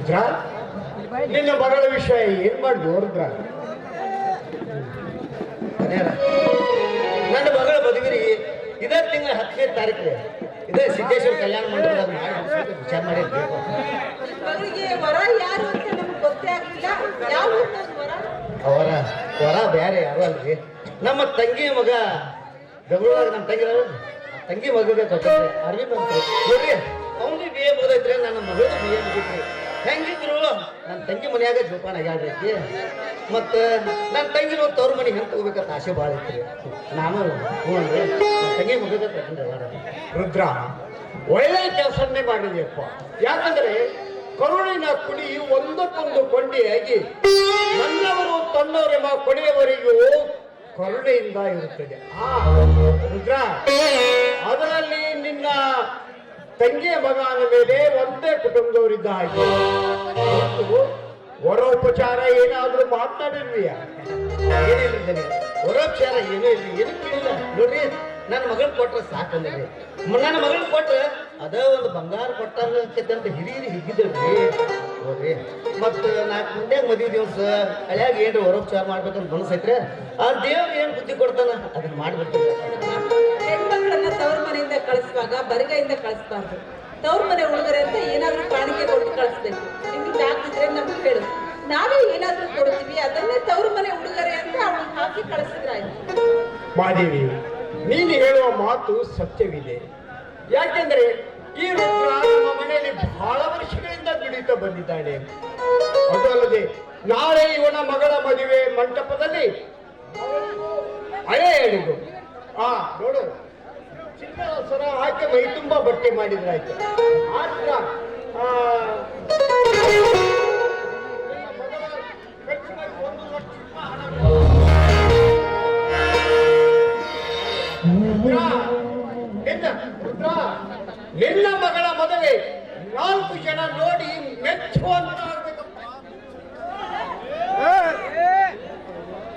ರುದ್ರ, ನಿನ್ನ ಮಗಳ ವಿಷಯ ಏನ್ ಮಾಡಿ ರುದ್ರ? ನನ್ನ ಮಗಳ ಮದುವೆ ಇದೇ ತಿಂಗಳ 10ನೇ ತಾರೀಕು ಇದೇ ಸಿದ್ದೇಶ್ವರ ಕಲ್ಯಾಣ ಮಂಟಪದಾಗ ಮಾಡಿ ವಿಚಾರ ಮಾಡಿರ್ಬೇಕು. ವರ ಯಾರು ಅಂತ ನಮ್ಗೆ ಗೊತ್ತೇ ಆಗಿಲ್ಲ. ಯಾವ ವರ? ಅವರ ವರ ಬೇರೆ ಯಾರು ಅಲ್ರಿ, ನಮ್ಮ ತಂಗಿ ಮಗ ಬೆಂಗಳೂರಾಗ ನಮ್ಮ ತಂಗಿ ಮಗಗೆ ಕೊಟ್ಟಿದ್ದೆ ಅರವಿಂದ್ ಅಂತ ನೋಡ್ರಿ. ಅವನಿಗೆ ಬಿ ಎ ಮುಗಿದೈತ್ರಿ, ನನ್ನ ಮಗಳು ಬಿ ಎ ಮುಗಿದ್ರಿ. ಹೆಂಗಿದ್ರು ನನ್ನ ತಂಗಿ ಮನ್ಯಾಗ ಜೋಪಾನ ಆಗ್ಯಾಡ್ರಿ. ಮತ್ತು ನನ್ನ ತಂಗಿನ ತವ್ರ ಮನೆ ಹೆಂಗೆ ತಗೋಬೇಕಂತ ಆಸೆ ಭಾಳ ಐತ್ರಿ. ನಾನು ಹ್ಞೂನ್ರಿ ನನ್ನ ತಂಗಿ ಮಗಗೆ ಕೊಟ್ಟಿದ್ದೆ. ರುದ್ರ, ಒಳ್ಳೆ ಕೆಲಸನ್ನೇ ಮಾಡಿದೆಯಪ್ಪ. ಯಾಕಂದ್ರೆ ಕರುಣಿನ ಕುಡಿ ಒಂದಕ್ಕೊಂದು ಕೊಂಡಿಯಾಗಿ ನನ್ನವರು ತನ್ನವರೆಂಬ ಕೊನೆಯವರೆಗೂ ಕರುಣೆಯಿಂದ ಇರುತ್ತದೆ. ರುದ್ರ, ಅದರಲ್ಲಿ ನಿನ್ನ ತಂಗಿಯ ಮಗ ಅಂದ ಮೇಲೆ ಒಂದೇ ಕುಟುಂಬದವರಿದ್ದ ಹಾಗೆ ವರೋಪಚಾರ ಏನಾದ್ರೂ ಮಾತನಾಡಿರ್ತೀಯ? ಏನಿಲ್ಲ ವರೋಪಚಾರ ಏನೂ ಇಲ್ಲ, ಏನು ಕೇಳಿಲ್ಲ ನೋಡ್ರಿ. ನನ್ನ ಮಗಳನ್ನ ಕೊಟ್ರೆ ಸಾಕಂದ್ರಿ. ನನ್ನ ಮಗಳನ್ನ ಕೊಟ್ರೆ ಅದ ಒಂದು ಬಂಗಾರ ಕೊಟ್ಟಾಗತ್ತೆ ಅಂತ ಹಿರಿಯರು ಹಿಗ್ಗಿದ್ರಿ ನೋಡ್ರಿ. ಮತ್ತು ನಾಲ್ಕು ಮುಂಡ್ಯಾಗ ಮದುವೆ ದಿವಸ ಹಳ್ಯಾಗ ಏನ್ರಿ ವರೋಪಚಾರ ಮಾಡ್ಬೇಕಂತ ಮನಸ್ಸೈತ್ರಿ. ಆ ದೇವ್ರು ಏನು ಬುದ್ಧಿ ಕೊಡ್ತಾನ ಅದನ್ನ ಮಾಡ್ಬಿಡ್ತೀವಿ. ಹೆಣ್ಮಕ್ಳನ್ನ ತವ್ರ ಮನೆಯಿಂದ ಕಳಿಸುವಾಗ ಬರಿಗೈಯಿಂದ ಕಳಿಸ್ಬಾರ್ದು. ತವ್ರ ಮನೆ ಉಡುಗೊರೆ ಅಂತ ಏನಾದ್ರೂ ಕಾಣಿಕೆ ಕೊಟ್ಟು ಕಳಿಸ್ಬೇಕು. ನಿಮ್ಗೆ ಯಾಕಿದ್ರೆ ನಮ್ಗೆ ಹೇಳು, ನಾವೇ ಏನಾದ್ರೂ ಕೊಡ್ತೀವಿ, ಅದನ್ನೇ ತವ್ರ ಮನೆ ಉಡುಗೊರೆ ಅಂತ ಅವಳಿಗೆ ಹಾಕಿ ಕಳಿಸಿದ್ರಾಯ್ತು. ಮಾದೇವಿ, ನೀನು ಹೇಳುವ ಮಾತು ಸತ್ಯವಿದೆ. ಯಾಕೆಂದ್ರೆ ಈ ರುದ್ರ ನಮ್ಮ ಮನೆಯಲ್ಲಿ ಬಹಳ ವರ್ಷಗಳಿಂದ ದುಡಿತಾ ಬಂದಿದ್ದಾನೆ. ಅದು ಅಲ್ಲದೆ ನಾಳೆ ಇವನ ಮಗಳ ಮದುವೆ ಮಂಟಪದಲ್ಲಿ ಹಳೆ ಹೇಳಿದ್ರು ನೋಡು, ಚಿನ್ನದ ಸರ ಹಾಕಿ ಮೈ ತುಂಬಾ ಬಟ್ಟೆ ಮಾಡಿದ್ರಾಯ್ತು. ಆದ್ರ ನಿನ್ನ ಮಗಳ ಮದುವೆ 4 ಜನ ನೋಡಿ ಮೆಚ್ಚುವಂತ